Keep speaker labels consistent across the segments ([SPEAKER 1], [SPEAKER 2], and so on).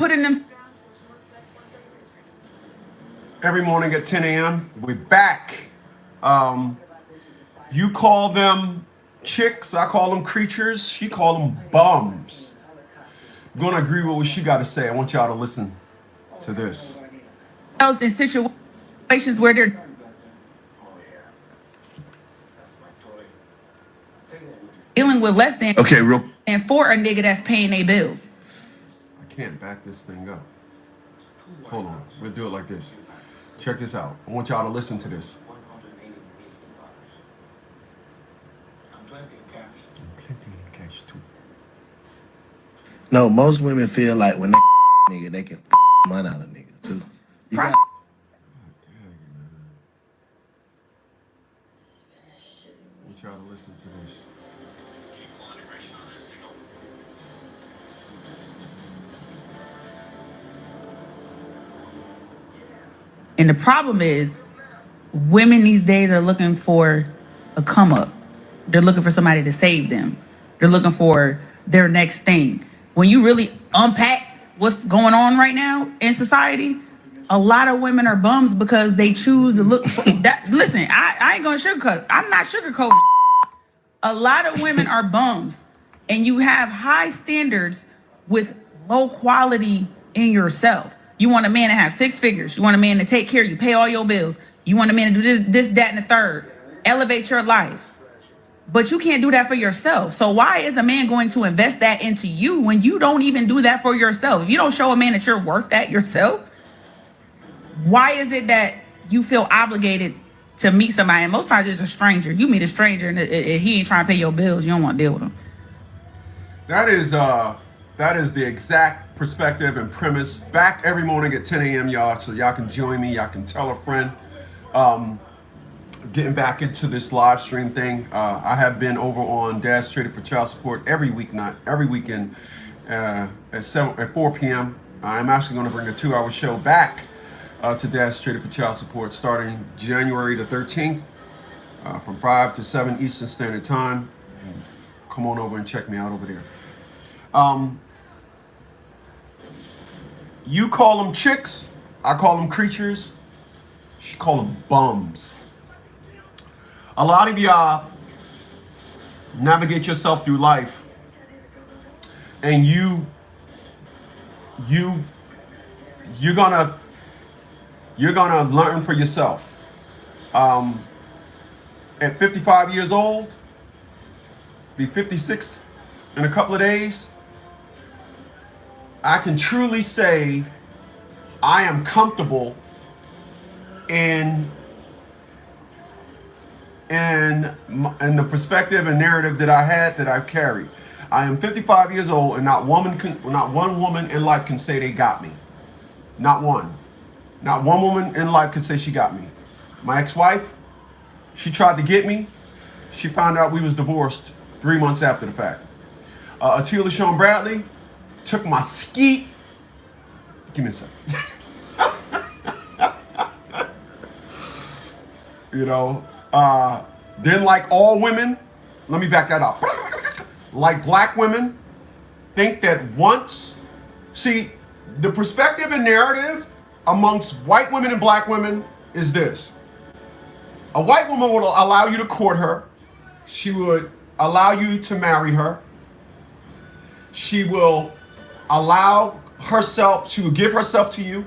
[SPEAKER 1] putting them
[SPEAKER 2] every morning at 10 a.m. We're back. You call them chicks, I call them creatures, she call them bums. I'm gonna agree with what she got to say. I want y'all to listen to this.
[SPEAKER 1] in situations where they're dealing with less than and for a nigga that's paying their bills.
[SPEAKER 2] I can't back this thing up. Hold on, we'll do it like this. Check this out. I want y'all to listen to this. Plenty in cash too.
[SPEAKER 3] No, most women feel like when they nigga, they can money out of nigga too. You got
[SPEAKER 2] I want y'all to listen to this.
[SPEAKER 1] And the problem is, women these days are looking for a come up. They're looking for somebody to save them. They're looking for their next thing. When you really unpack what's going on right now in society, a lot of women are bums because they choose to look for that. Listen, I ain't gonna sugarcoat. I'm not sugarcoating. A lot of women are bums, and you have high standards with low quality in yourself. You want a man to have 6 figures. You want a man to take care of you, pay all your bills. You want a man to do this, that, and the third. Elevate your life. But you can't do that for yourself. So why is a man going to invest that into you when you don't even do that for yourself? If you don't show a man that you're worth that yourself, why is it that you feel obligated to meet somebody? And most times it's a stranger. You meet a stranger and he ain't trying to pay your bills. You don't want to deal with him.
[SPEAKER 2] That is the exact perspective and premise. Back every morning at 10 a.m., y'all, so y'all can join me. Y'all can tell a friend. Getting back into this live stream thing. I have been over on Dad's Traded for Child Support every weekend at 4 p.m. I'm actually going to bring a 2-hour show back to Dad's Traded for Child Support starting January the 13th from 5 to 7 Eastern Standard Time. Come on over and check me out over there. You call them chicks, I call them creatures, she call them bums. A lot of y'all navigate yourself through life and you're gonna learn for yourself. At 55 years old, be 56 in a couple of days, I can truly say I am comfortable in the perspective and narrative that I've carried. I am 55 years old, and not one woman in life can say they got me. Not one. Not one woman in life can say she got me. My ex-wife, she tried to get me. She found out we was divorced 3 months after the fact. Atila Sean Bradley took my skeet. Give me a second. You know, then like all women, let me back that up. Like black women think that see, the perspective and narrative amongst white women and black women is this. A white woman will allow you to court her. She would allow you to marry her. She will allow herself to give herself to you.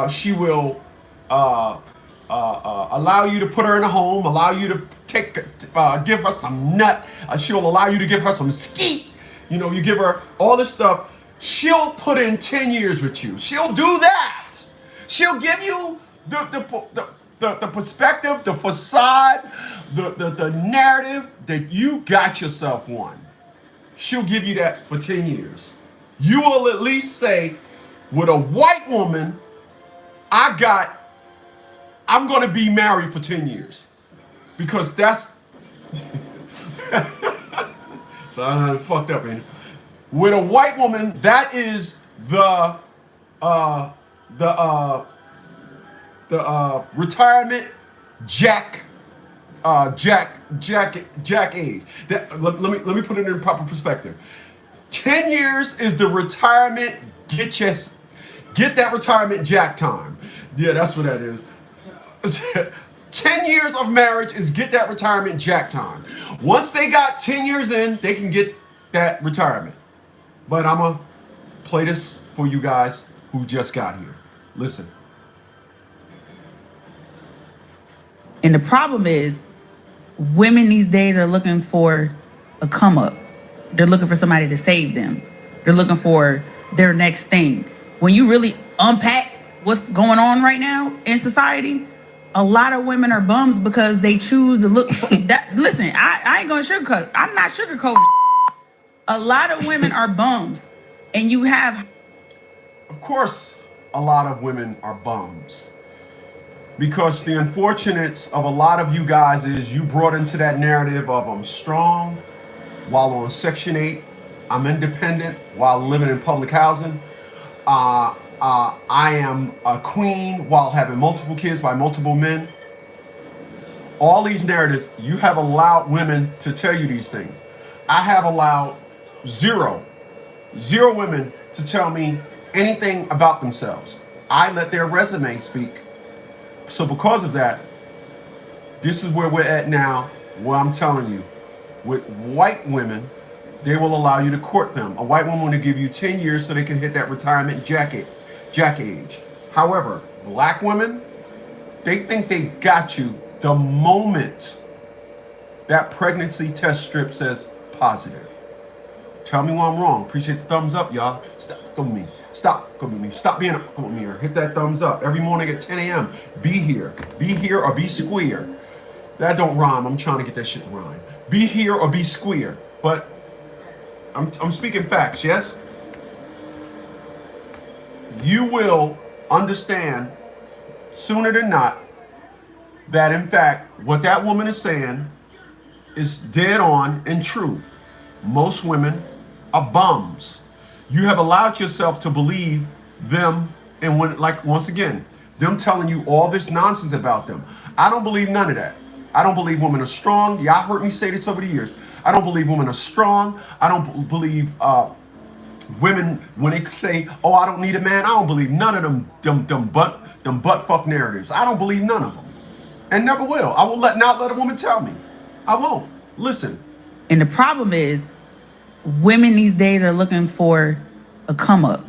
[SPEAKER 2] She will allow you to put her in a home, allow you to give her some nut. She'll allow you to give her some skeet. You know, you give her all this stuff. She'll put in 10 years with you. She'll do that. She'll give you the perspective, the facade, the narrative that you got yourself one. She'll give you that for 10 years. You will at least say, with a white woman, I'm going to be married for 10 years. Because that's... So I fucked up, ain't it? With a white woman, that is the retirement jack age. Let me put it in proper perspective. 10 years is the retirement Get that retirement jack time. Yeah, that's what that is. 10 years of marriage is get that retirement jack time. Once they got 10 years in, they can get that retirement. But I'm going to play this for you guys who just got here. Listen.
[SPEAKER 1] And the problem is, women these days are looking for a come up. They're looking for somebody to save them. They're looking for their next thing. When you really unpack what's going on right now in society, a lot of women are bums because they choose to look for that. Listen, I ain't gonna sugarcoat. I'm not sugarcoating. A lot of women are bums, and you have.
[SPEAKER 2] Of course, a lot of women are bums. Because the unfortunates of a lot of you guys is you brought into that narrative of I'm strong while on Section 8, I'm independent while living in public housing, I am a queen while having multiple kids by multiple men. All these narratives, you have allowed women to tell you these things. I have allowed zero women to tell me anything about themselves. I let their resume speak. So because of that, this is where we're at now, where I'm telling you, with white women, they will allow you to court them. A white woman will give you 10 years so they can hit that retirement jack age. However, black women, they think they got you the moment that pregnancy test strip says positive. Tell me why I'm wrong. Appreciate the thumbs up, y'all. Stop coming with me. Stop coming with me. Stop being up with me. Or hit that thumbs up. Every morning at 10 a.m. Be here. Be here or be square. That don't rhyme. I'm trying to get that shit to rhyme. Be here or be square. But I'm speaking facts, yes? You will understand sooner than not that in fact what that woman is saying is dead on and true. Most women are bums. You have allowed yourself to believe them, and when, like, once again, them telling you all this nonsense about them. I don't believe none of that. I don't believe women are strong. Y'all heard me say this over the years. I don't believe women are strong. I don't believe women, when they say, oh, I don't need a man, I don't believe none of them butt fuck narratives. I don't believe none of them. And never will. I will not let a woman tell me. I won't. Listen.
[SPEAKER 1] And the problem is, women these days are looking for a come up.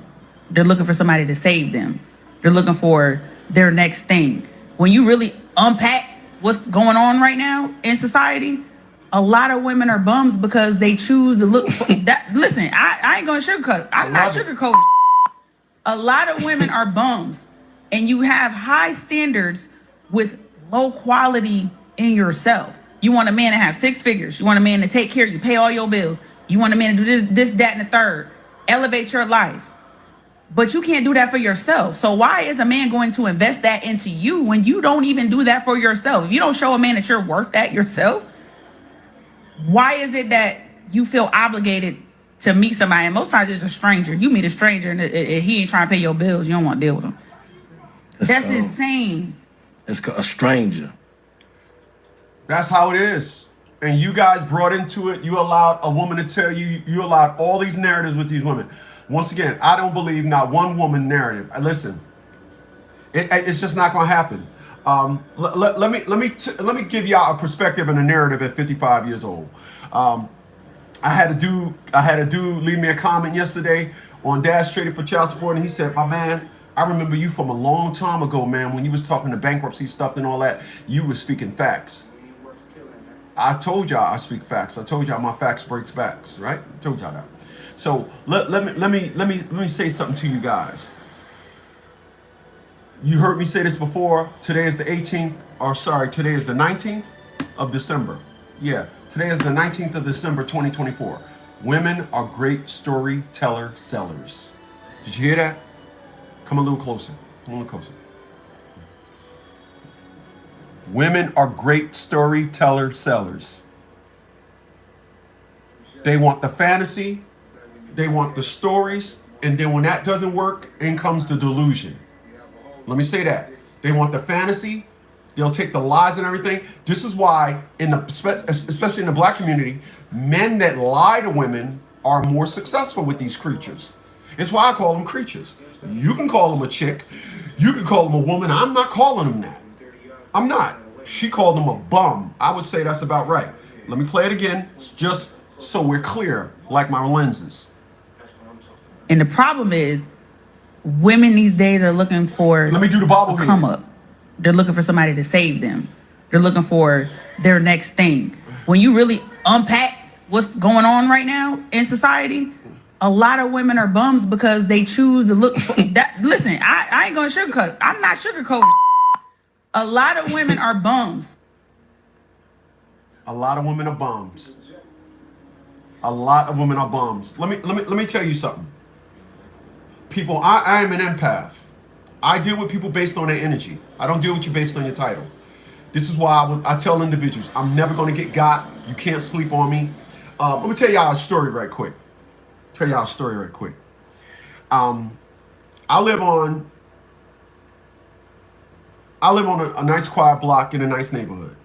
[SPEAKER 1] They're looking for somebody to save them. They're looking for their next thing. When you really unpack what's going on right now in society, a lot of women are bums because they choose to look for that. Listen, I ain't gonna sugarcoat. I'm not sugarcoating. A lot of women are bums, and you have high standards with low quality in yourself. You want a man to have 6 figures. You want a man to take care of you, pay all your bills. You want a man to do this, that, and the third. Elevate your life. But you can't do that for yourself. So why is a man going to invest that into you when you don't even do that for yourself? If you don't show a man that you're worth that yourself, why is it that you feel obligated to meet somebody? And most times it's a stranger. You meet a stranger and he ain't trying to pay your bills. You don't want to deal with him. That's insane.
[SPEAKER 3] It's a stranger.
[SPEAKER 2] That's how it is. And you guys brought into it. You allowed a woman to tell you. You allowed all these narratives with these women. Once again, I don't believe not one woman narrative. Listen, it's just not going to happen. Let me give y'all a perspective and a narrative at 55 years old. I had a dude leave me a comment yesterday on Dash Traded for Child Support, and he said, "My man, I remember you from a long time ago, man. When you was talking to bankruptcy stuff and all that, you was speaking facts." I told y'all I speak facts. I told y'all my facts breaks backs, right? I told y'all that. So let me say something to you guys. You heard me say this before. Today is the 18th, or sorry, today is the 19th of December. Yeah, today is the 19th of December, 2024. Women are great storyteller sellers. Did you hear that? Come a little closer. Come a little closer. Women are great storyteller sellers. They want the fantasy, they want the stories, and then when that doesn't work, in comes the delusion. Let me say that. They want the fantasy, they'll take the lies and everything. This is why, especially in the black community, men that lie to women are more successful with these creatures. It's why I call them creatures. You can call them a chick. You can call them a woman. I'm not calling them that. I'm not. She called them a bum. I would say that's about right. Let me play it again, just so we're clear, like my lenses.
[SPEAKER 1] And the problem is, women these days are looking for
[SPEAKER 2] Let me do the
[SPEAKER 1] a come up. They're looking for somebody to save them. They're looking for their next thing. When you really unpack what's going on right now in society, a lot of women are bums because they choose to look for that. Listen, I ain't gonna sugarcoat. I'm not sugarcoating. A lot of women are bums.
[SPEAKER 2] A lot of women are bums. A lot of women are bums. Let me tell you something. People, I am an empath. I deal with people based on their energy. I don't deal with you based on your title. This is why I tell individuals, I'm never going to get got. You can't sleep on me. Let me tell y'all a story right quick. I live on a nice quiet block in a nice neighborhood.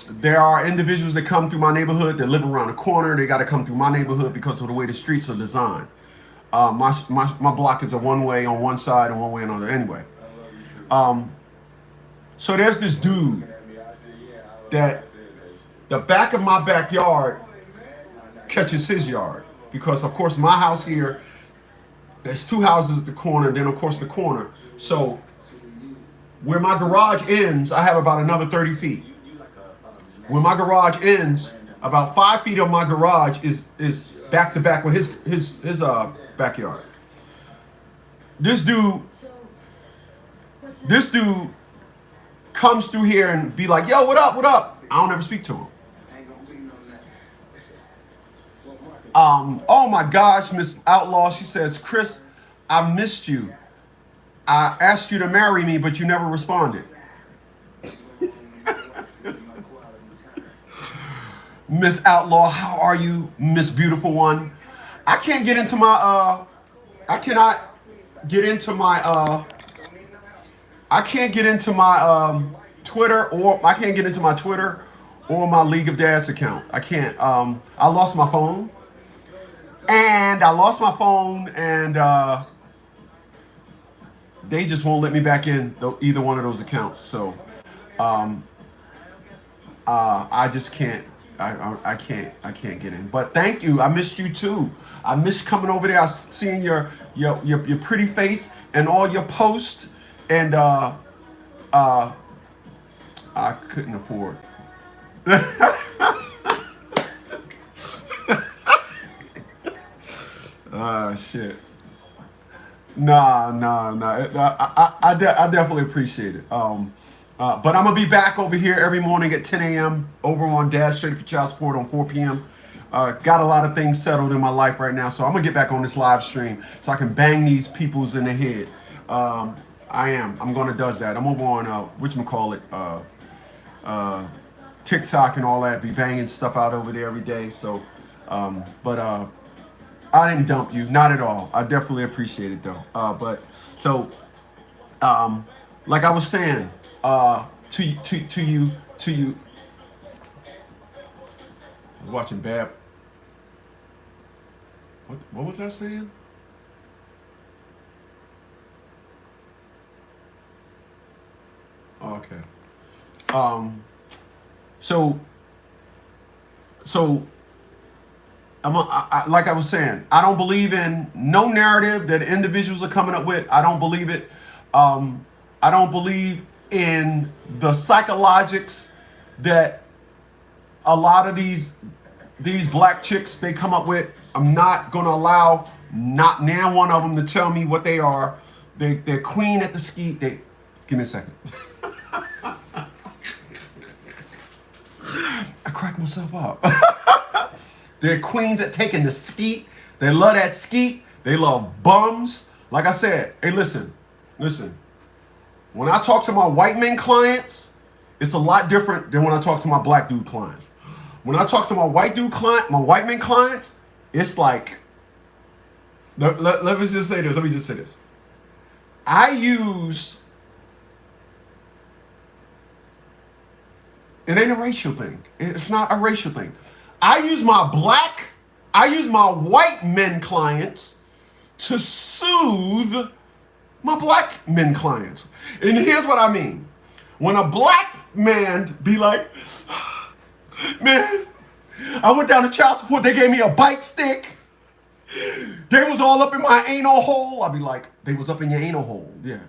[SPEAKER 2] There are individuals that come through my neighborhood that live around the corner. They got to come through my neighborhood because of the way the streets are designed. My block is a one-way on one side and one-way on the other. Anyway, so there's this dude that the back of my backyard catches his yard because, of course, my house here, there's two houses at the corner, then, of course, the corner. So where my garage ends, I have about another 30 feet. When my garage ends, about 5 feet of my garage is back to back with his backyard. This dude comes through here and be like, "Yo, what up? What up?" I don't ever speak to him. Oh my gosh, Miss Outlaw, she says, "Chris, I missed you. I asked you to marry me, but you never responded." Miss Outlaw, how are you, Miss Beautiful One? I can't get into my I cannot get into my I can't get into my Twitter, or I can't get into my Twitter or my League of Dads account. I can't. I lost my phone. And they just won't let me back in either one of those accounts. So I just can't. I can't get in. But thank you. I missed you too. I missed coming over there. I seeing your pretty face and all your posts. And I couldn't afford. Shit. Nah. I definitely appreciate it. But I'm gonna be back over here every morning at 10 a.m. over on Dad Straight for Child Support on 4 p.m. Got a lot of things settled in my life right now, so I'm gonna get back on this live stream so I can bang these peoples in the head. I'm gonna do that. I'm over on whatchamacallit, TikTok and all that. Be banging stuff out over there every day. So, but I didn't dump you, not at all. I definitely appreciate it though. Like I was saying, to you. I was watching Bab. What was I saying? Okay. So like I was saying, I don't believe in no narrative that individuals are coming up with. I don't believe it. I don't believe in the psychologics that a lot of these black chicks they come up with. I'm not gonna allow not now one of them to tell me what they are. They're queen at the skeet. Give me a second. I cracked myself up. They're queens at taking the skeet. They love that skeet. They love bums. Like I said, hey, listen. When I talk to my white men clients, it's a lot different than when I talk to my black dude clients. When I talk to my white men clients, it's like, let me just say this. I use It ain't a racial thing. It's not a racial thing. I use my white men clients to soothe my black men clients. And here's what I mean. When a black man be like, man, I went down to child support, they gave me a bite stick. They was all up in my anal hole. I'll be like, they was up in your anal hole. Yeah.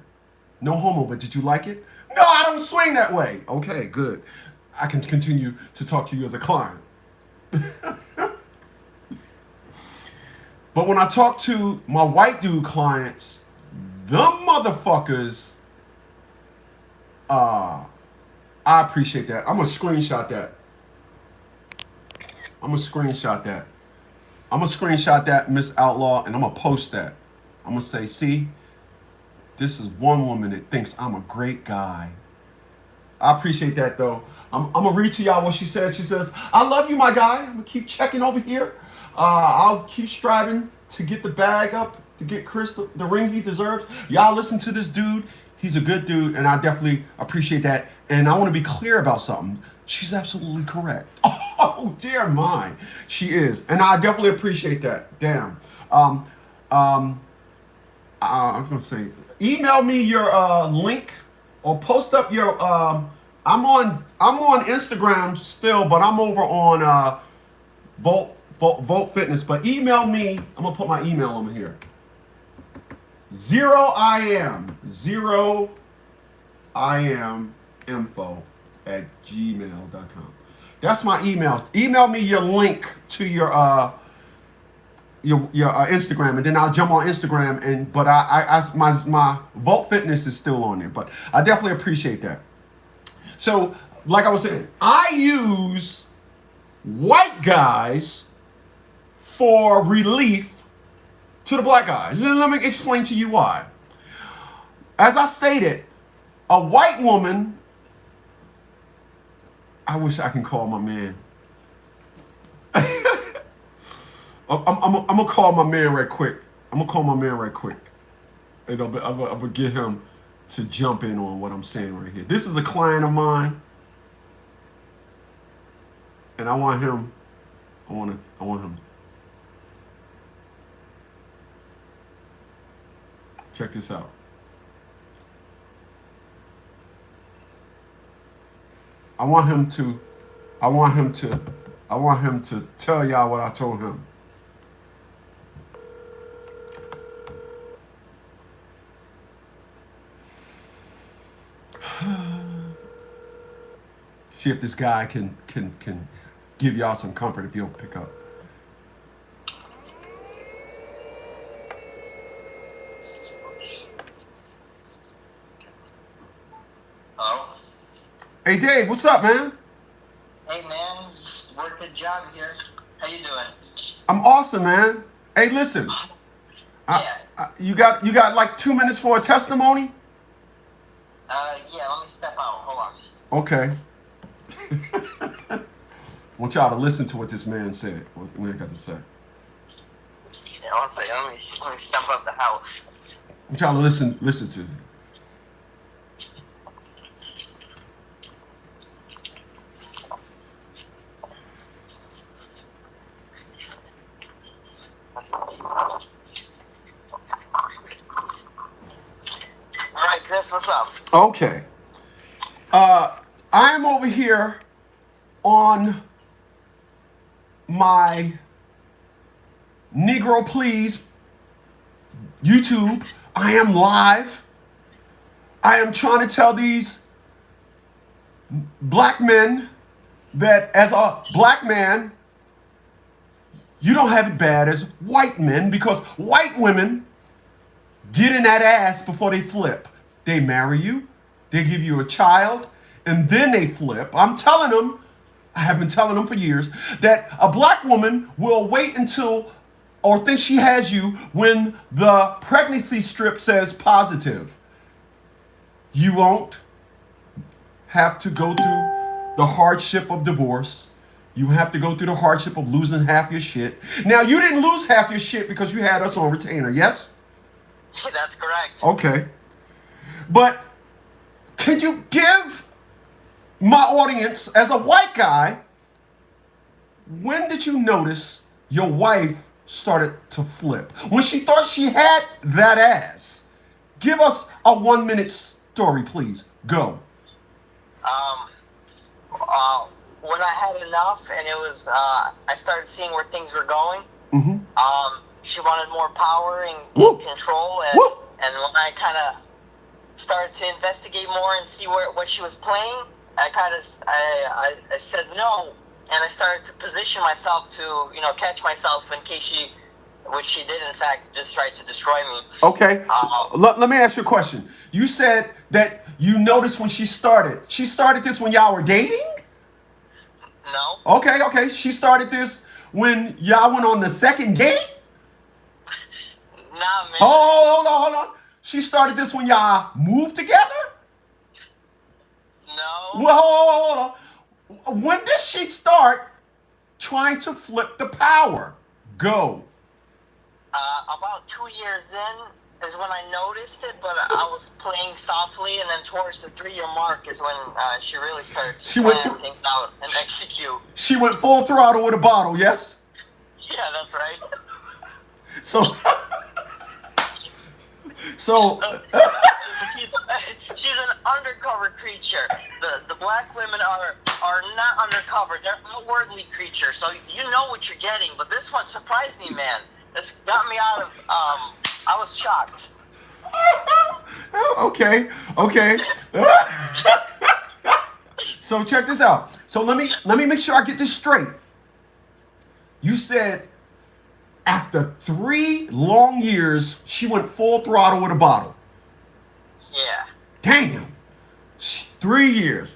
[SPEAKER 2] No homo, but did you like it? No, I don't swing that way. Okay, good. I can continue to talk to you as a client. But when I talk to my white dude clients, them motherfuckers, I appreciate that. I'm gonna screenshot that. I'm gonna screenshot that, Miss Outlaw, and I'm gonna post that. I'm gonna say, see, this is one woman that thinks I'm a great guy. I appreciate that, though. I'm gonna read to y'all what she said. She says, I love you, my guy. I'm gonna keep checking over here. I'll keep striving to get the bag up, to get Chris the ring he deserves. Y'all listen to this dude. He's a good dude, and I definitely appreciate that. And I want to be clear about something. She's absolutely correct. Oh, dear mine. She is. And I definitely appreciate that. Damn. I'm going to say, email me your link or post up your, I'm on Instagram still, but I'm over on Volt Fitness. But email me. I'm going to put my email over here. 0IAM info@gmail.com. That's my email. Email me your link to your Instagram, and then I'll jump on Instagram. But my Volt Fitness is still on there. But I definitely appreciate that. So, like I was saying, I use white guys for relief to the black guys. Let me explain to you why. As I stated, a white woman, I wish I can call my man. I'm gonna call my man right quick. And I'm gonna get him to jump in on what I'm saying right here. This is a client of mine, and I want him. Check this out. I want him to tell y'all what I told him. See if this guy can give y'all some comfort if he'll pick up.
[SPEAKER 4] Hello?
[SPEAKER 2] Hey Dave, what's up, man?
[SPEAKER 4] Hey man, just working job here. How you doing?
[SPEAKER 2] I'm awesome, man. Hey, listen.
[SPEAKER 4] Yeah.
[SPEAKER 2] You got like 2 minutes for a testimony?
[SPEAKER 4] Yeah, let me step out. Hold on.
[SPEAKER 2] Okay. I want y'all to listen to what this man said. What I got to say.
[SPEAKER 4] Yeah, one second. Let me step out the house.
[SPEAKER 2] I want y'all to listen to it.
[SPEAKER 4] All right, Chris, what's up?
[SPEAKER 2] Okay. I'm over here on my Negro Please YouTube. I am live. I am trying to tell these black men that as a black man, you don't have it bad as white men, because white women get in that ass before they flip. They marry you, they give you a child, and then they flip. I'm telling them, I have been telling them for years, that a black woman will wait until, or think she has you when the pregnancy strip says positive. You won't have to go through the hardship of divorce. You have to go through the hardship of losing half your shit. Now, you didn't lose half your shit because you had us on retainer, yes?
[SPEAKER 4] That's correct.
[SPEAKER 2] Okay. But can you give my audience, as a white guy, when did you notice your wife started to flip? When she thought she had that ass. Give us a 1 minute story, please. Go.
[SPEAKER 4] Um, when I had enough and it was, I started seeing where things were going.
[SPEAKER 2] Mm-hmm.
[SPEAKER 4] She wanted more power and
[SPEAKER 2] Woo.
[SPEAKER 4] control,
[SPEAKER 2] Woo.
[SPEAKER 4] and when I kind of started to investigate more and see what she was playing, I said no, and I started to position myself to catch myself in case which she did in fact just try to destroy me.
[SPEAKER 2] Okay. Let me ask you a question. You said that you noticed when she started. She started this when y'all were dating?
[SPEAKER 4] No.
[SPEAKER 2] Okay. She started this when y'all went on the second date?
[SPEAKER 4] Nah, man.
[SPEAKER 2] Hold on. She started this when y'all moved together?
[SPEAKER 4] No.
[SPEAKER 2] Well, hold on. When did she start trying to flip the power? Go.
[SPEAKER 4] About 2 years in is when I noticed it, but I was playing softly, and then towards the 3-year mark is when she really started to plan things out and execute.
[SPEAKER 2] She went full throttle with a bottle, yes?
[SPEAKER 4] Yeah, that's right.
[SPEAKER 2] So
[SPEAKER 4] she's an undercover creature. The black women are not undercover. They're outwardly creatures. So you know what you're getting. But this one surprised me, man. It's got me out of I was shocked.
[SPEAKER 2] Okay. So check this out. So let me make sure I get this straight. You said after 3 long years, she went full throttle with a bottle.
[SPEAKER 4] Yeah.
[SPEAKER 2] Damn. 3 years.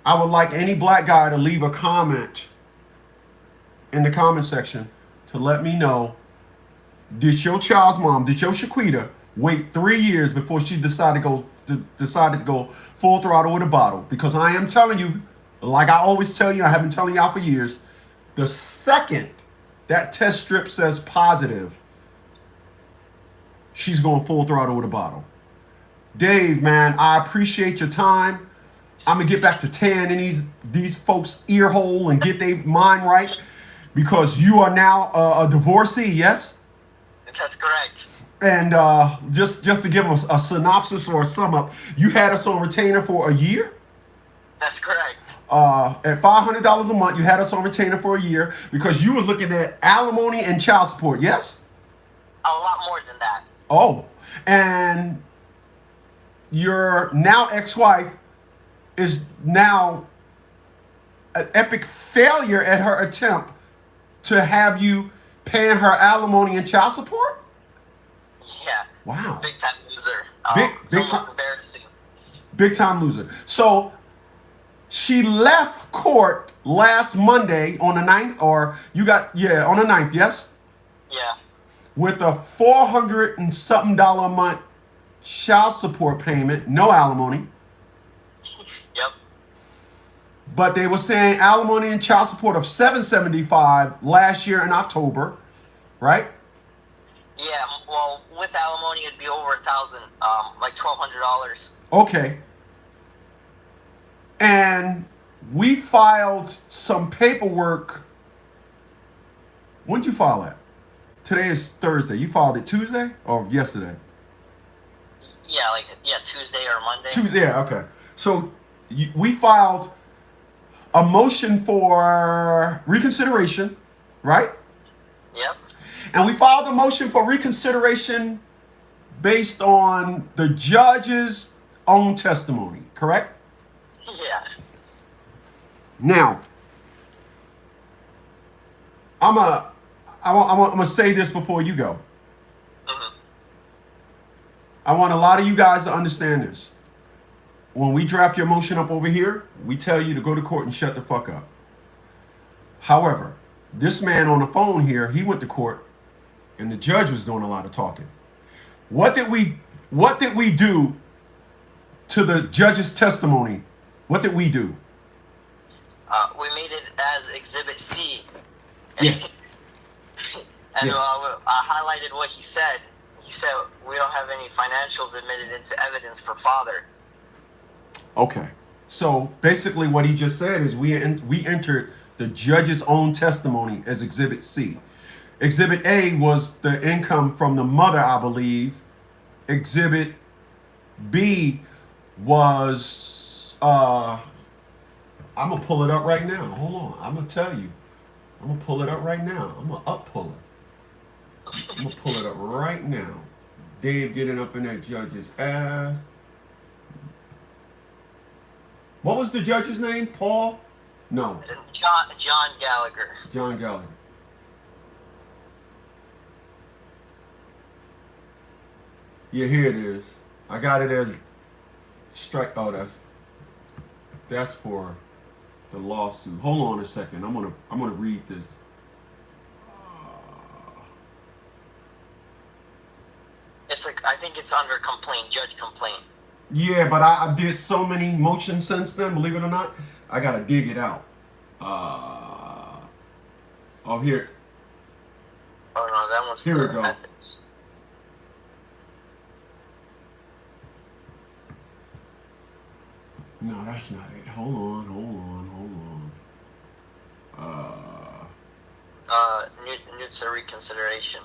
[SPEAKER 2] I would like any black guy to leave a comment in the comment section to let me know, did your child's mom, did your Shaquita wait 3 years before she decided to go full throttle with a bottle? Because I am telling you, like I always tell you, I have been telling y'all for years, the second that test strip says positive, she's going full throttle with a bottle. Dave, man, I appreciate your time. I'm gonna get back to tan in these folks' ear hole and get their mind right, because you are now a divorcee, yes?
[SPEAKER 4] That's correct.
[SPEAKER 2] And just to give us a synopsis or a sum up, you had us on retainer for a year?
[SPEAKER 4] That's correct.
[SPEAKER 2] At $500 a month, you had us on retainer for a year because you was looking at alimony and child support, yes?
[SPEAKER 4] A lot more than that.
[SPEAKER 2] Oh, and your now ex-wife is now an epic failure at her attempt to have you paying her alimony and child support?
[SPEAKER 4] Yeah.
[SPEAKER 2] Wow.
[SPEAKER 4] Big time loser.
[SPEAKER 2] Big
[SPEAKER 4] it's
[SPEAKER 2] time.
[SPEAKER 4] almost embarrassing.
[SPEAKER 2] Big time loser. So she left court last Monday on the 9th, or on the 9th, yes?
[SPEAKER 4] Yeah.
[SPEAKER 2] With a $400 and something a month child support payment, no alimony.
[SPEAKER 4] Yep.
[SPEAKER 2] But they were saying alimony and child support of $775 last year in October, right?
[SPEAKER 4] Yeah, well, with alimony, it'd be over $1,000, like $1,200.
[SPEAKER 2] Okay. And we filed some paperwork. When did you file that? Today is Thursday. You filed it Tuesday or yesterday?
[SPEAKER 4] Yeah, Tuesday or Monday.
[SPEAKER 2] Tuesday, yeah, okay. So we filed a motion for reconsideration, right?
[SPEAKER 4] Yep.
[SPEAKER 2] And we filed a motion for reconsideration based on the judge's own testimony, correct?
[SPEAKER 4] Yeah.
[SPEAKER 2] Now, I'm gonna say this before you go.
[SPEAKER 4] Mm-hmm.
[SPEAKER 2] I want a lot of you guys to understand this. When we draft your motion up over here, we tell you to go to court and shut the fuck up. However, this man on the phone here, he went to court and the judge was doing a lot of talking. What did we do to the judge's testimony? What did we do?
[SPEAKER 4] We made it as Exhibit C.
[SPEAKER 2] Yeah.
[SPEAKER 4] And
[SPEAKER 2] Yeah.
[SPEAKER 4] I highlighted what he said. He said, we don't have any financials admitted into evidence for father.
[SPEAKER 2] Okay. So basically, what he just said is we entered the judge's own testimony as Exhibit C. Exhibit A was the income from the mother, I believe. Exhibit B was I'm gonna pull it up right now. Hold on, I'm gonna tell you. I'm gonna pull it up right now. I'm gonna pull it. I'm gonna pull it up right now. Dave getting up in that judge's ass. What was the judge's name? Paul? No.
[SPEAKER 4] John Gallagher.
[SPEAKER 2] John Gallagher. Yeah, here it is. I got it as strike. Oh, that's for the lawsuit. Hold on a second. I'm gonna read this.
[SPEAKER 4] I think it's under complaint, judge complaint.
[SPEAKER 2] Yeah, but I did so many motions since then. Believe it or not, I gotta dig it out. Oh, here.
[SPEAKER 4] Oh no, that one's
[SPEAKER 2] Here we
[SPEAKER 4] the
[SPEAKER 2] go.
[SPEAKER 4] ethics.
[SPEAKER 2] No, that's not it. Hold on.
[SPEAKER 4] Newt's a reconsideration.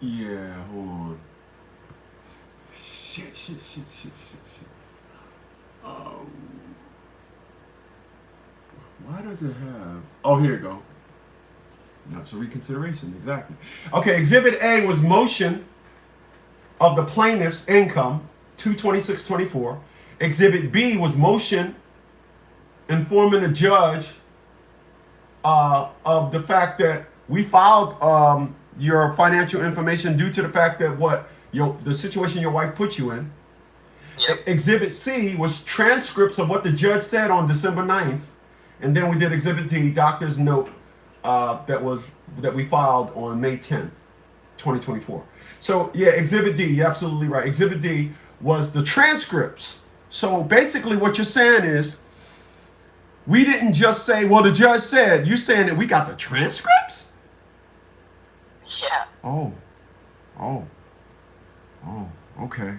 [SPEAKER 2] Yeah, hold on. Shit. Why does it have? Oh, here you go. That's a reconsideration, exactly. Okay, Exhibit A was motion of the plaintiff's income, 226.24. Exhibit B was motion informing the judge of the fact that we filed your financial information due to the fact that the situation your wife put you in.
[SPEAKER 4] Yep.
[SPEAKER 2] Exhibit C was transcripts of what the judge said on December 9th. And then we did Exhibit D, doctor's note, that we filed on May 10th, 2024. So yeah, Exhibit D, you're absolutely right. Exhibit D was the transcripts. So basically what you're saying is, we didn't just say, well, the judge said, you're saying that we got the transcripts?
[SPEAKER 4] Yeah.
[SPEAKER 2] Oh, okay.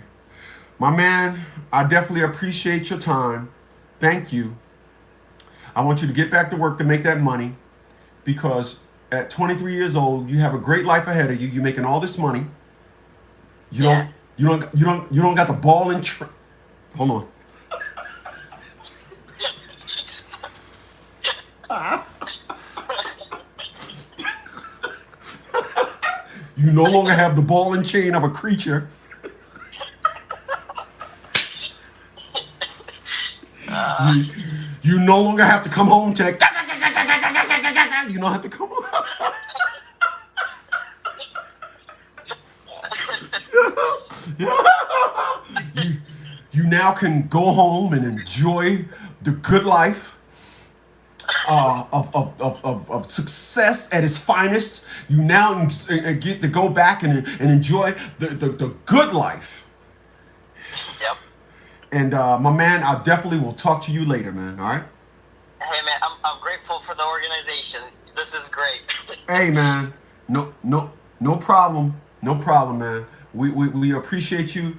[SPEAKER 2] My man, I definitely appreciate your time. Thank you. I want you to get back to work to make that money, because at 23 years old, you have a great life ahead of you. You're making all this money. You don't got the ball and hold on. You no longer have the ball and chain of a creature. You no longer have to come home to. You don't have to come home. You now can go home and enjoy the good life of success at its finest. You now get to go back and enjoy the good life.
[SPEAKER 4] Yep.
[SPEAKER 2] And my man, I definitely will talk to you later, man. All right.
[SPEAKER 4] Hey man, I'm grateful for the organization. This is great.
[SPEAKER 2] Hey man, no problem, man. We appreciate you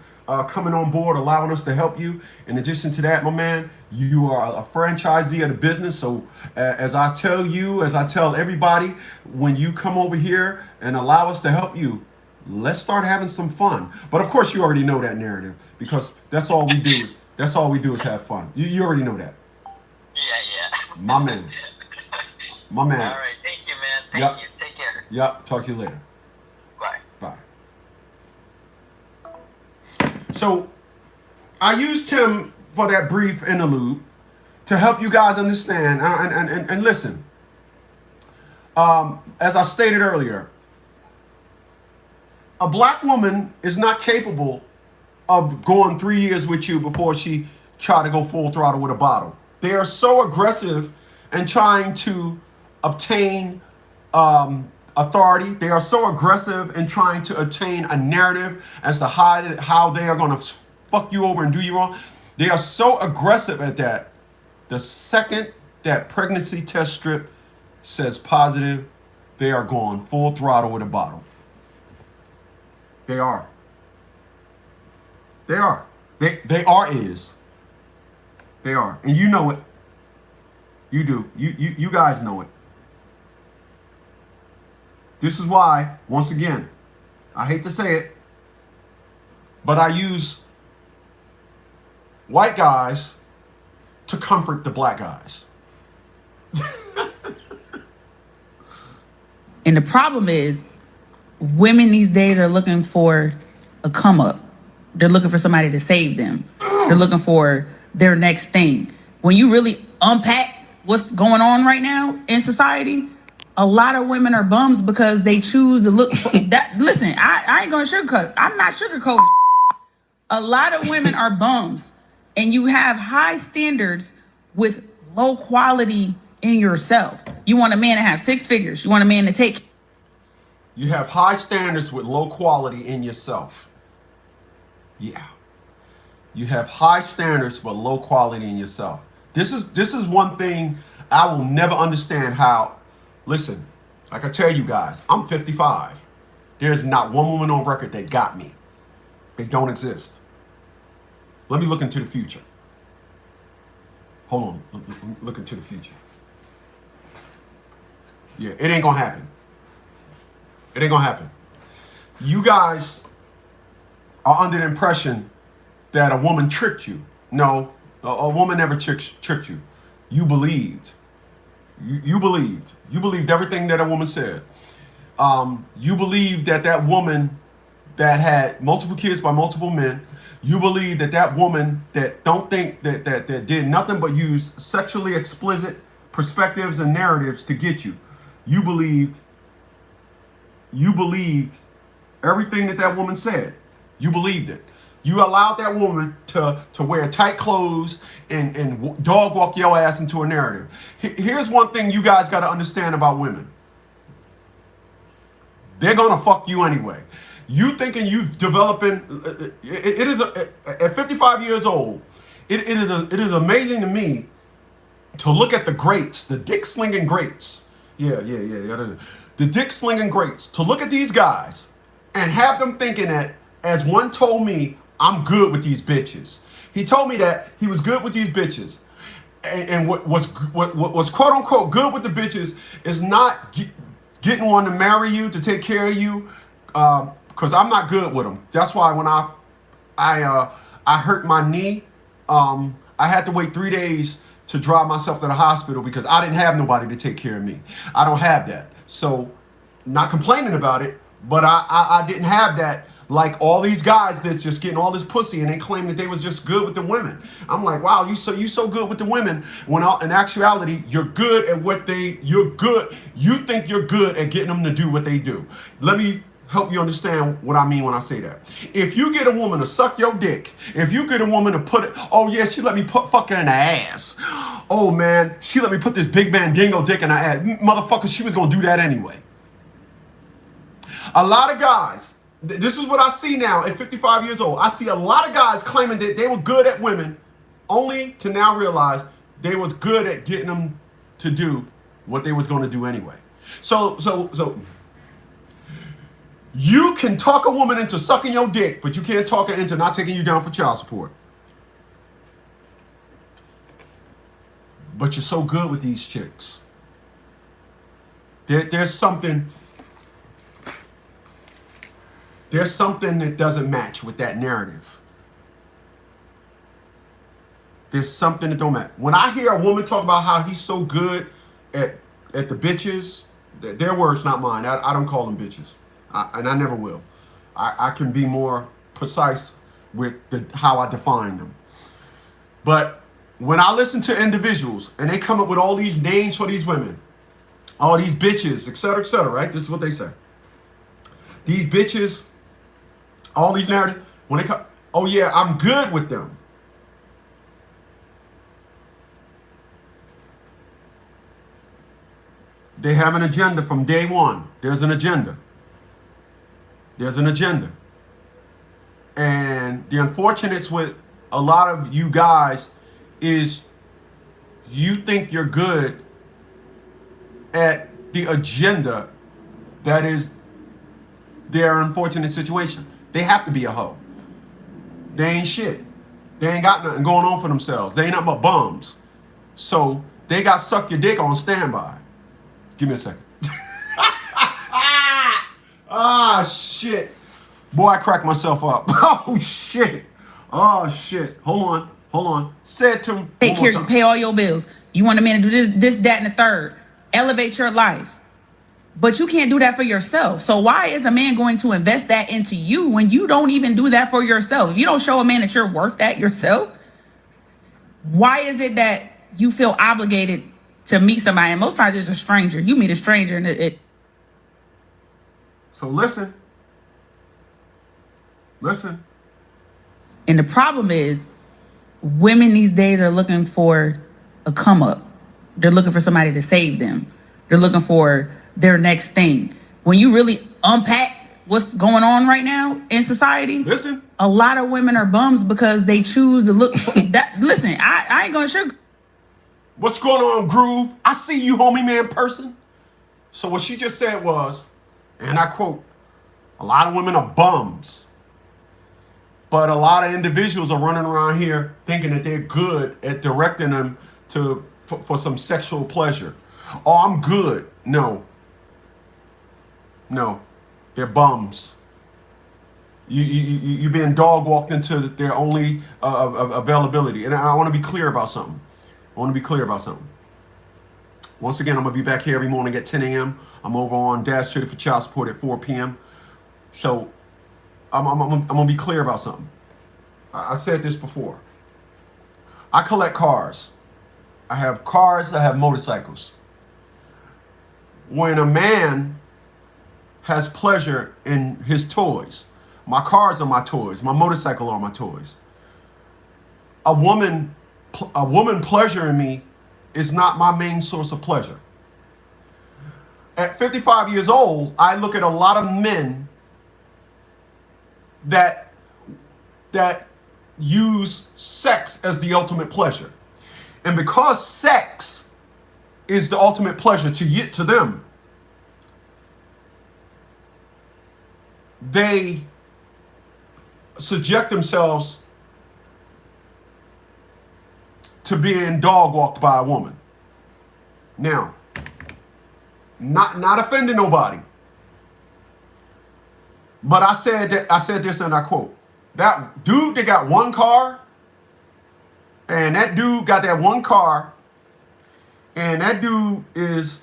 [SPEAKER 2] coming on board, allowing us to help you. In addition to that, my man, you are a franchisee of the business. So as I tell everybody, when you come over here and allow us to help you, let's start having some fun. But of course, you already know that narrative, because that's all we do. That's all we do is have fun. You already know that.
[SPEAKER 4] Yeah.
[SPEAKER 2] My man.
[SPEAKER 4] All right. Thank you, man. Thank you. Take care.
[SPEAKER 2] Yep. Talk to you later.
[SPEAKER 4] Bye.
[SPEAKER 2] So I used him for that brief interlude to help you guys understand and listen. As I stated earlier, a black woman is not capable of going 3 years with you before she try to go full throttle with a bottle. They are so aggressive and trying to obtain authority. They are so aggressive in trying to obtain a narrative as to how they are going to fuck you over and do you wrong. They are so aggressive at that. The second that pregnancy test strip says positive, they are going full throttle with a bottle. They are. They are. They are is. They are. And you know it. You do. You guys know it. This is why, once again, I hate to say it, but I use white guys to comfort the black guys.
[SPEAKER 1] And the problem is, women these days are looking for a come up. They're looking for somebody to save them. They're looking for their next thing. When you really unpack what's going on right now in society, a lot of women are bums because they choose to look for that. Listen, I ain't gonna sugarcoat. I'm not sugarcoating. A lot of women are bums, and you have high standards with low quality in yourself. You want a man to have 6 figures. You want a man to take.
[SPEAKER 2] You have high standards with low quality in yourself. Yeah. You have high standards but low quality in yourself. This is one thing I will never understand how. Listen, like I tell you guys, I'm 55. There's not one woman on record that got me. They don't exist. Let me look into the future. Hold on. Look into the future. Yeah, it ain't gonna happen. It ain't gonna happen. You guys are under the impression that a woman tricked you. No, a woman never tricked you. You believed. You believed. You believed everything that a woman said. You believed that woman that had multiple kids by multiple men, you believe that woman that don't think that did nothing but use sexually explicit perspectives and narratives to get you. You believed everything that woman said. You believed it. You allowed that woman to wear tight clothes and dog walk your ass into a narrative. Here's one thing you guys got to understand about women. They're gonna fuck you anyway. You thinking you've developing? It is at 55 years old. It is amazing to me to look at the greats, the dick slinging greats. Yeah. The dick slinging greats. To look at these guys and have them thinking that, as one told me, I'm good with these bitches. He told me that he was good with these bitches, and what was quote unquote good with the bitches is not getting one to marry you, to take care of you, because I'm not good with them. That's why when I hurt my knee, I had to wait 3 days to drive myself to the hospital because I didn't have nobody to take care of me. I don't have that. So, not complaining about it, but I didn't have that like all these guys that's just getting all this pussy and they claim that they was just good with the women. I'm like, wow, you so good with the women when in actuality you're good at you're good. You think you're good at getting them to do what they do. Let me help you understand what I mean when I say that. If you get a woman to suck your dick, if you get a woman to put it, oh yeah, she let me fuck her in the ass. Oh man, she let me put this big man dingo dick in her ass. Motherfucker, she was gonna do that anyway. A lot of guys, this is what I see now at 55 years old. I see a lot of guys claiming that they were good at women, only to now realize they was good at getting them to do what they was going to do anyway. So you can talk a woman into sucking your dick, but you can't talk her into not taking you down for child support. But you're so good with these chicks. There's something that doesn't match with that narrative. There's something that don't match. When I hear a woman talk about how he's so good at the bitches, their words, not mine. I don't call them bitches. And I never will. I can be more precise with how I define them. But when I listen to individuals and they come up with all these names for these women, all these bitches, etc., right? This is what they say. These bitches, all these narratives, when they come, oh yeah, I'm good with them. They have an agenda from day one. There's an agenda. There's an agenda. And the unfortunates with a lot of you guys is you think you're good at the agenda that is their unfortunate situation. They have to be a hoe. They ain't shit. They ain't got nothing going on for themselves. They ain't nothing but bums. So they got suck your dick on standby. Give me a second. Ah, shit. Boy, I cracked myself up. Oh, shit. Oh, shit. Hold on. Say it to him.
[SPEAKER 1] Take care, you pay all your bills. You want a man to do this, that, and the third. Elevate your life. But you can't do that for yourself. So why is a man going to invest that into you when you don't even do that for yourself? If you don't show a man that you're worth that yourself, why is it that you feel obligated to meet somebody? And most times it's a stranger. You meet a stranger and it.
[SPEAKER 2] So listen.
[SPEAKER 1] And the problem is, women these days are looking for a come up. They're looking for somebody to save them. They're looking for their next thing. When you really unpack what's going on right now in society,
[SPEAKER 2] listen,
[SPEAKER 1] a lot of women are bums because they choose to look for that. Listen, I ain't gonna sugar.
[SPEAKER 2] What's going on, Groove? I see you, homie man person. So what she just said was, and I quote, a lot of women are bums. But a lot of individuals are running around here thinking that they're good at directing them for some sexual pleasure. Oh, I'm good. No, they're bums. You being dog walked into their only availability. And I want to be clear about something. Once again, I'm going to be back here every morning at 10 a.m. I'm over on Dash Trader for Child Support at 4 p.m. So I'm going to be clear about something. I said this before. I collect cars. I have cars. I have motorcycles. When a man has pleasure in his toys, my cars are my toys. My motorcycle are my toys. A woman pleasuring me is not my main source of pleasure. At 55 years old, I look at a lot of men that use sex as the ultimate pleasure. And because sex is the ultimate pleasure to them, they subject themselves to being dog walked by a woman. Now, not offending nobody, but I said this and I quote, that dude that got one car, and that dude got that one car, and that dude is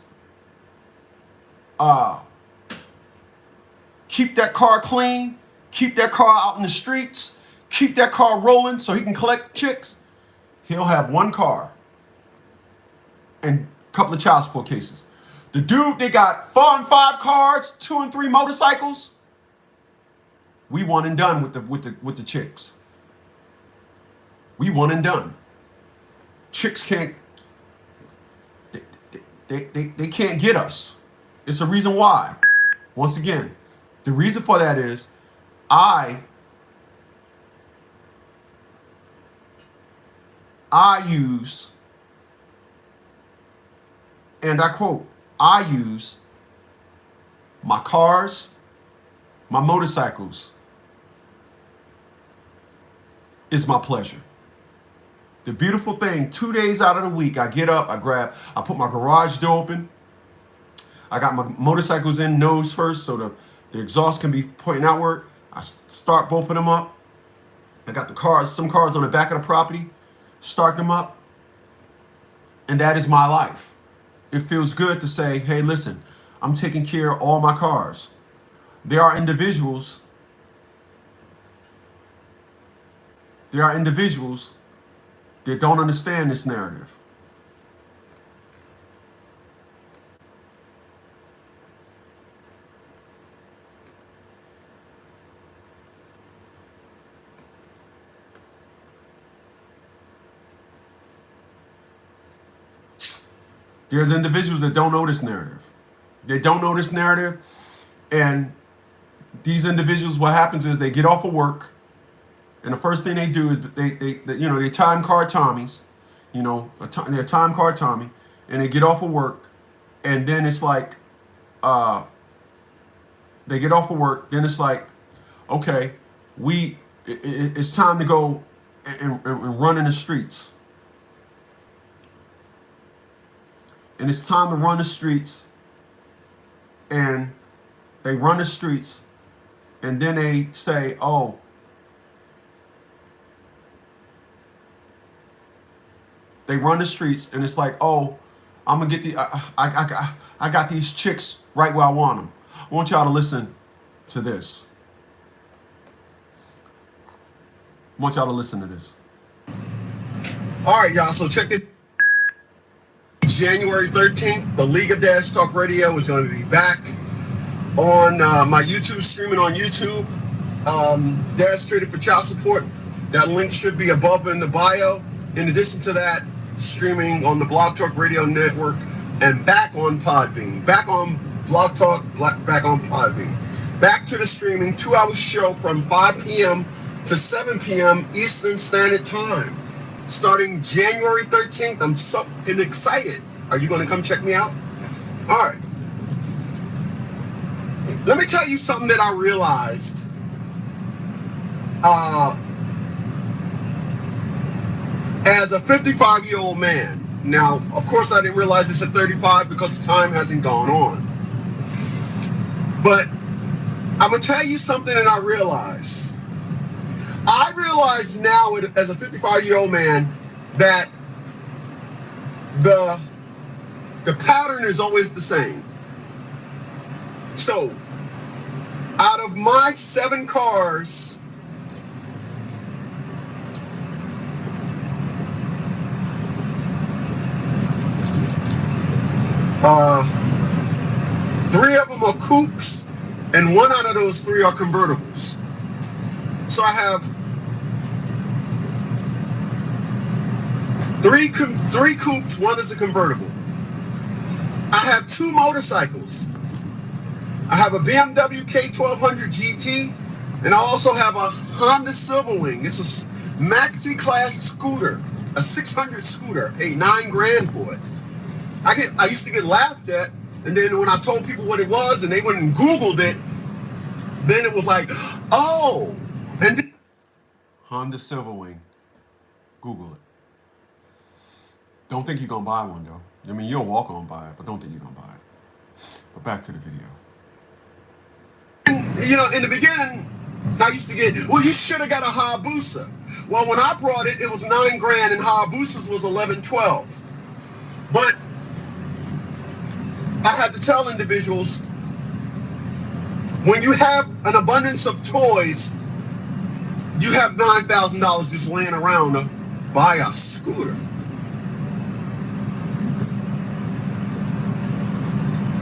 [SPEAKER 2] keep that car clean, keep that car out in the streets, keep that car rolling so he can collect chicks. He'll have one car and a couple of child support cases. The dude that got 4 and 5 cars, 2 and 3 motorcycles, we one and done with the chicks. We one and done. Chicks can't. They can't get us. It's a reason why. Once again, the reason for that is I use, and I quote, I use my cars, my motorcycles is my pleasure. The beautiful thing, 2 days out of the week, I get up, I put my garage door open. I got my motorcycles in nose first so the exhaust can be pointing outward. I start both of them up. I got some cars on the back of the property, start them up. And that is my life. It feels good to say, hey, listen, I'm taking care of all my cars. There are individuals that don't understand this narrative. There's individuals that don't know this narrative. They don't know this narrative, and these individuals, what happens is they get off of work, and the first thing they do is they time card Tommies, they're time card Tommy, and they get off of work, and then it's like, They get off of work. Then it's like, okay, it's time to go and run in the streets. And it's time to run the streets. And they run the streets. And then they say, oh, they run the streets. And it's like, oh, I'm going to get I got these chicks right where I want them. I want y'all to listen to this. I want y'all to listen to this. All right, y'all. So check this. January 13th, the League of Dash Talk Radio is going to be back on my YouTube, streaming on YouTube. Dash Traded for Child Support. That link should be above in the bio. In addition to that, streaming on the Blog Talk Radio Network and back on Podbean. Back on Blog Talk, back on Podbean. Back to the streaming, 2-hour show from 5 p.m. to 7 p.m. Eastern Standard Time. Starting January 13th, I'm so excited. Are you going to come check me out? All right. Let me tell you something that I realized. As a 55-year-old man. Now, of course, I didn't realize this at 35 because time hasn't gone on. But I'm going to tell you something that I realized. I realize now as a 55-year-old man that the pattern is always the same. So, out of my 7 cars, three of them are coupes, and 1 out of those 3 are convertibles. So I have three coupes, 1 is a convertible. I have 2 motorcycles. I have a BMW K1200 GT, and I also have a Honda Silverwing. It's a maxi class scooter, a 600 scooter. I paid $9 grand for it. I used to get laughed at, and then when I told people what it was, and they went and Googled it, then it was like, oh. And Honda Silverwing. Google it. Don't think you're going to buy one, though. I mean, you'll walk on by it, but don't think you're going to buy it. But back to the video. And, you know, in the beginning, I used to get, well, you should have got a Hayabusa. Well, when I brought it, it was $9 grand, and Hayabusas was 11, 12. But I had to tell individuals, when you have an abundance of toys, you have $9,000 just laying around to buy a scooter.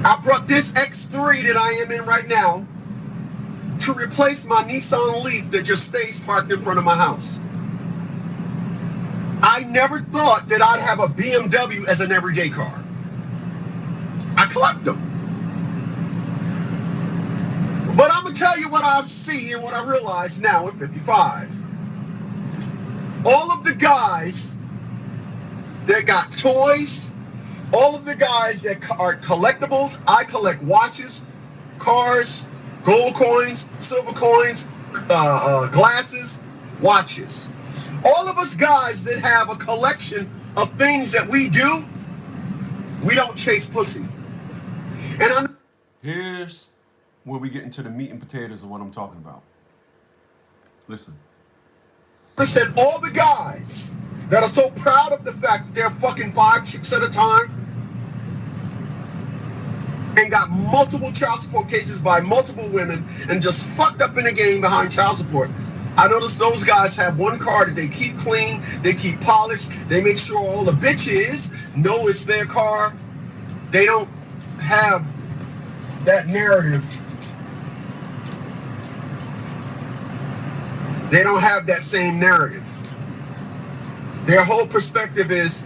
[SPEAKER 2] I brought this X3 that I am in right now to replace my Nissan Leaf that just stays parked in front of my house. I never thought that I'd have a BMW as an everyday car. I collect them. But I'm going to tell you what I see and what I realize now at 55. All of the guys that got toys, all of the guys that are collectibles, I collect watches, cars, gold coins, silver coins, glasses, watches. All of us guys that have a collection of things that we do, we don't chase pussy. And here's where we get into the meat and potatoes of what I'm talking about. Listen. I said all the guys that are so proud of the fact that they're fucking 5 chicks at a time and got multiple child support cases by multiple women and just fucked up in the game behind child support. I noticed those guys have one car that they keep clean, they keep polished, they make sure all the bitches know it's their car. They don't have that narrative. They don't have that same narrative. Their whole perspective is,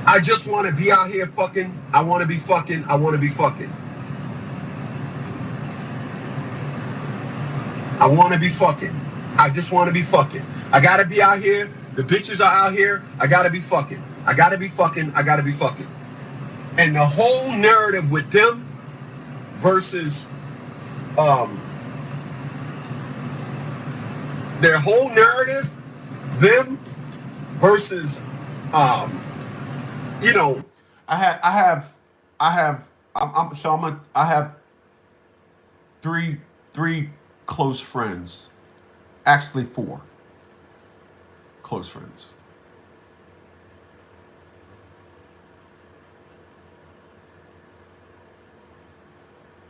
[SPEAKER 2] I just want to be out here fucking, I want to be fucking, I want to be fucking. I want to be fucking. I just want to be fucking. I got to be out here. The bitches are out here. I got to be fucking. I got to be fucking. I got to be fucking. And the whole narrative with them, versus their whole narrative, them versus you know, I have three close friends, actually 4 close friends.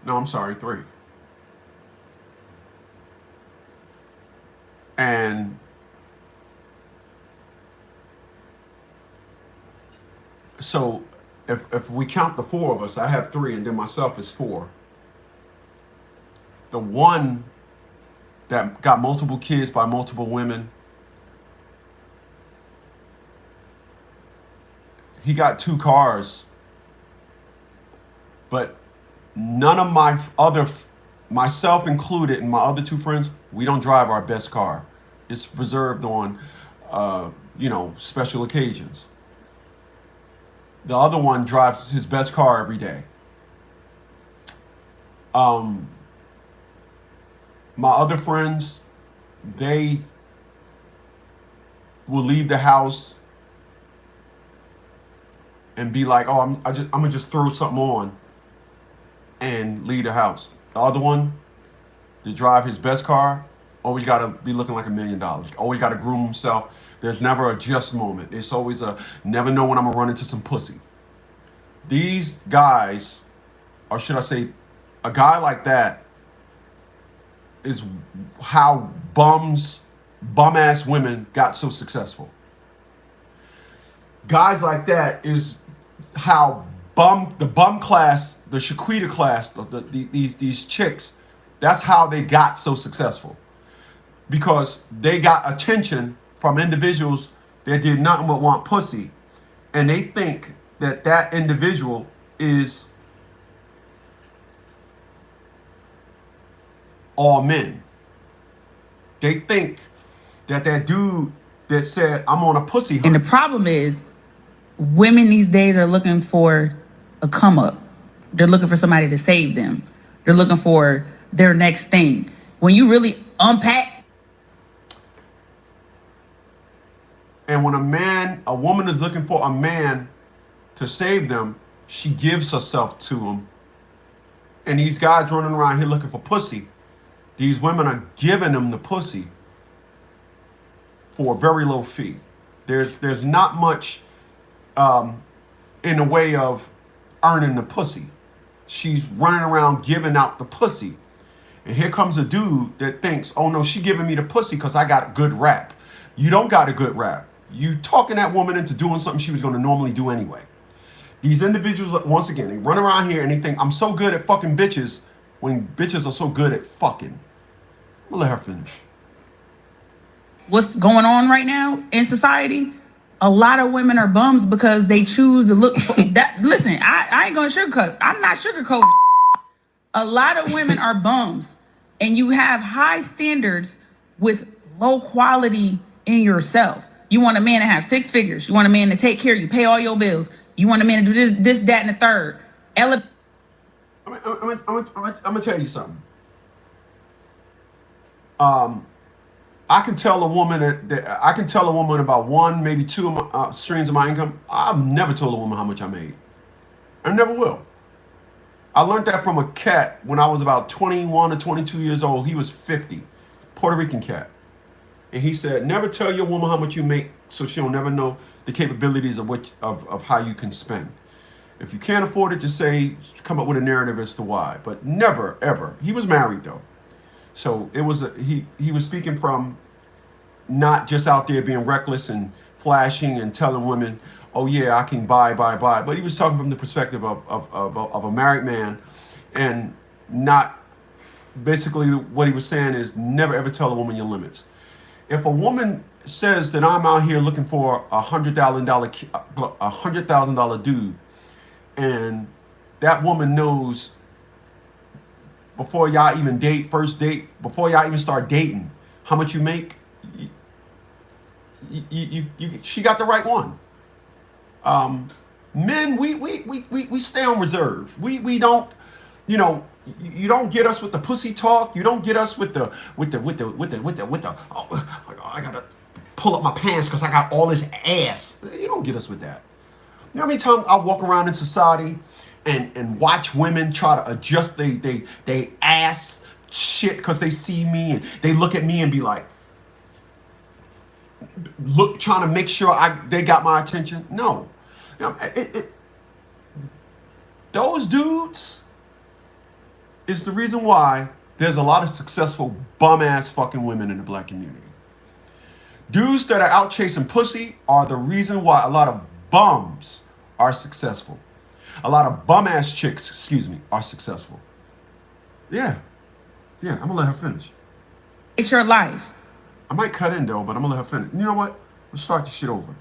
[SPEAKER 2] No, I'm sorry, 3. And so if we count the 4 of us, I have 3 and then myself is 4. The one that got multiple kids by multiple women, he got 2 cars, but none of myself included, and my other 2 friends, we don't drive our best car. It's reserved on, special occasions. The other one drives his best car every day. My other friends, they will leave the house and be like, "Oh, I'm gonna just throw something on and leave the house." The other one, to drive his best car, always got to be looking like $1 million. Always got to groom himself. There's never a just moment. It's always a never know when I'm gonna run into some pussy. These guys, or should I say, a guy like that is how bum ass women got so successful. Guys like that is how the bum class, the Shaquita class, these chicks, that's how they got so successful. Because they got attention from individuals that did nothing but want pussy. And they think that individual is all men. They think that dude that said, "I'm on a pussy hunt."
[SPEAKER 1] And the problem is, women these days are looking for a come up. They're looking for somebody to save them. They're looking for their next thing. When you really unpack.
[SPEAKER 2] And when a woman is looking for a man to save them, she gives herself to him. And these guys running around here looking for pussy, these women are giving them the pussy for a very low fee. There's not much in the way of earning the pussy. She's running around giving out the pussy. And here comes a dude that thinks, "Oh no, she giving me the pussy because I got a good rap." You don't got a good rap. You talking that woman into doing something she was going to normally do anyway. These individuals, once again, they run around here and they think, "I'm so good at fucking bitches," when bitches are so good at fucking. We'll let her finish.
[SPEAKER 1] What's going on right now in society? A lot of women are bums because they choose to look for that. Listen, I ain't gonna sugarcoat. I'm not sugarcoating. A lot of women are bums, and you have high standards with low quality in yourself. You want a man to have 6 figures. You want a man to take care of you, pay all your bills. You want a man to do this, that, and the third. I'm
[SPEAKER 2] gonna tell you something. I can tell a woman about 1, maybe 2 streams of my income. I've never told a woman how much I made. I never will. I learned that from a cat when I was about 21 or 22 years old. He was 50, Puerto Rican cat. And he said, "Never tell your woman how much you make so she'll never know the capabilities of how you can spend. If you can't afford it, just say, come up with a narrative as to why. But never, ever." He was married though. So it was he was speaking from not just out there being reckless and flashing and telling women, "Oh yeah, I can buy," but he was talking from the perspective of a married man, and not basically what he was saying is never ever tell a woman your limits. If a woman says that I'm out here looking for $100,000 dude, and that woman knows before y'all even first date, before y'all even start dating, how much you make, she got the right one. Men, we stay on reserve. We don't, You don't get us with the pussy talk. You don't get us with the oh, I gotta pull up my pants because I got all this ass. You don't get us with that. You know how many times I walk around in society and watch women try to adjust they ass shit because they see me and they look at me and be like, trying to make sure they got my attention. No, you know, those dudes is the reason why there's a lot of successful bum ass fucking women in the black community. Dudes that are out chasing pussy are the reason why a lot of bums are successful. A lot of bum ass chicks, excuse me, are successful. Yeah, I'm gonna let her finish.
[SPEAKER 1] It's your life.
[SPEAKER 2] I might cut in though, but I'm gonna let her finish. You know what? Let's start this shit over.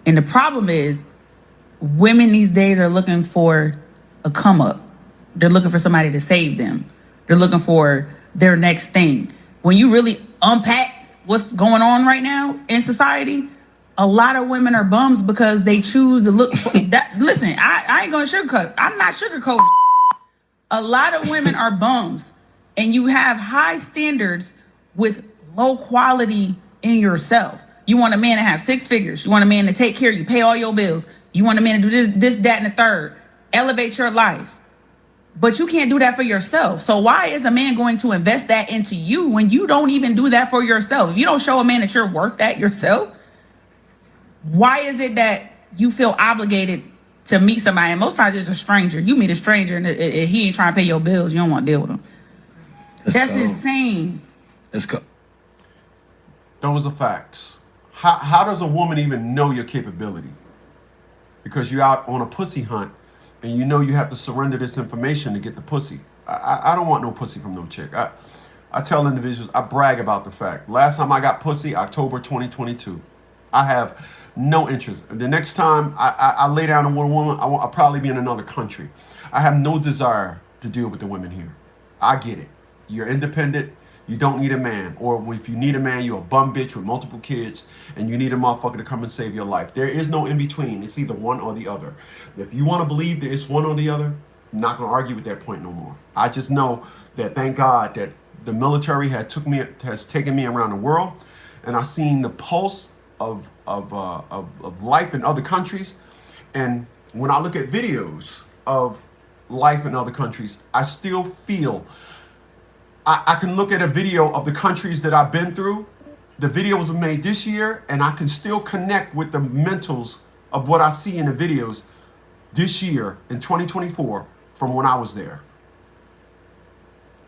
[SPEAKER 1] And the problem is, women these days are looking for a come up. They're looking for somebody to save them. They're looking for their next thing. When you really unpack what's going on right now in society, a lot of women are bums because they choose to look for that. Listen, I ain't gonna sugarcoat. I'm not sugarcoating. A lot of women are bums, and you have high standards with low quality in yourself. You want a man to have 6 figures. You want a man to take care of you, pay all your bills. You want a man to do this, that, and the third. Elevate your life. But you can't do that for yourself. So why is a man going to invest that into you when you don't even do that for yourself? If you don't show a man that you're worth that yourself, why is it that you feel obligated to meet somebody? And most times it's a stranger. You meet a stranger and he ain't trying to pay your bills. You don't want to deal with him. That's insane.
[SPEAKER 3] Let's go.
[SPEAKER 2] Those are facts. How does a woman even know your capability? Because you're out on a pussy hunt and you know you have to surrender this information to get the pussy. I don't want no pussy from no chick. I tell individuals, I brag about the fact. Last time I got pussy, October 2022. I have no interest. The next time I lay down with a woman, I'll probably be in another country. I have no desire to deal with the women here. I get it. You're independent. You don't need a man. Or if you need a man, you're a bum bitch with multiple kids and you need a motherfucker to come and save your life. There is no in between. It's either one or the other. If you want to believe that it's one or the other, I'm not going to argue with that point no more. I just know that thank God that the military has taken me around the world, and I've seen the pulse of life in other countries. And when I look at videos of life in other countries, I still feel I can look at a video of the countries that I've been through. The video was made this year, and I can still connect with the mentals of what I see in the videos this year in 2024 from when I was there.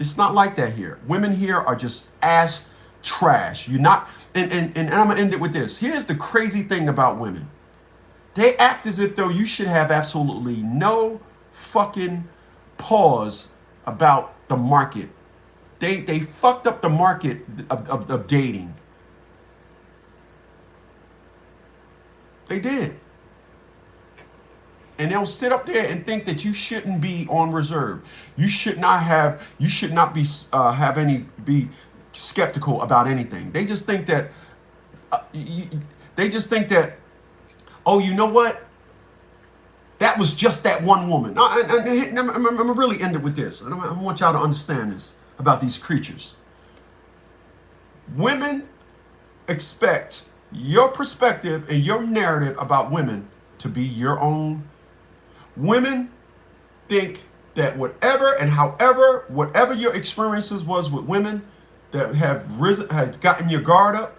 [SPEAKER 2] It's not like that here. Women here are just ass trash. You're not, and I'm gonna end it with this. Here's the crazy thing about women. They act as if though you should have absolutely no fucking pause about the market. They fucked up the market of dating. They did. And they'll sit up there and think that you shouldn't be on reserve. You should not be skeptical about anything. They just think that oh, you know what? That was just that one woman. I'm gonna really end it with this. And I want y'all to understand this about these creatures. Women expect your perspective and your narrative about women to be your own. Women think that whatever your experiences was with women that had gotten your guard up,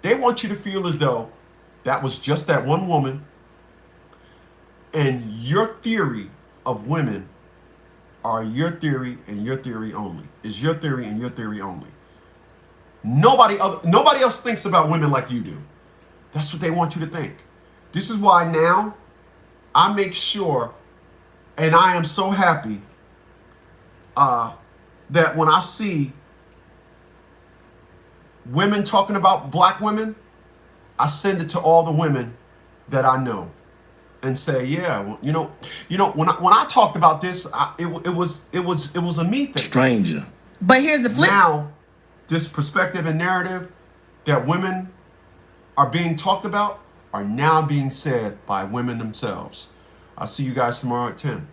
[SPEAKER 2] they want you to feel as though that was just that one woman, and your theory of women are your theory and your theory only. Is your theory and your theory only. Nobody else thinks about women like you do. That's what they want you to think. This is why now I make sure, and I am so happy that when I see women talking about black women, I send it to all the women that I know and say, yeah, well, you know, when I talked about this, it was a me thing.
[SPEAKER 3] Stranger.
[SPEAKER 1] But here's the flip.
[SPEAKER 2] Now, this perspective and narrative that women are being talked about are now being said by women themselves. I'll see you guys tomorrow at 10.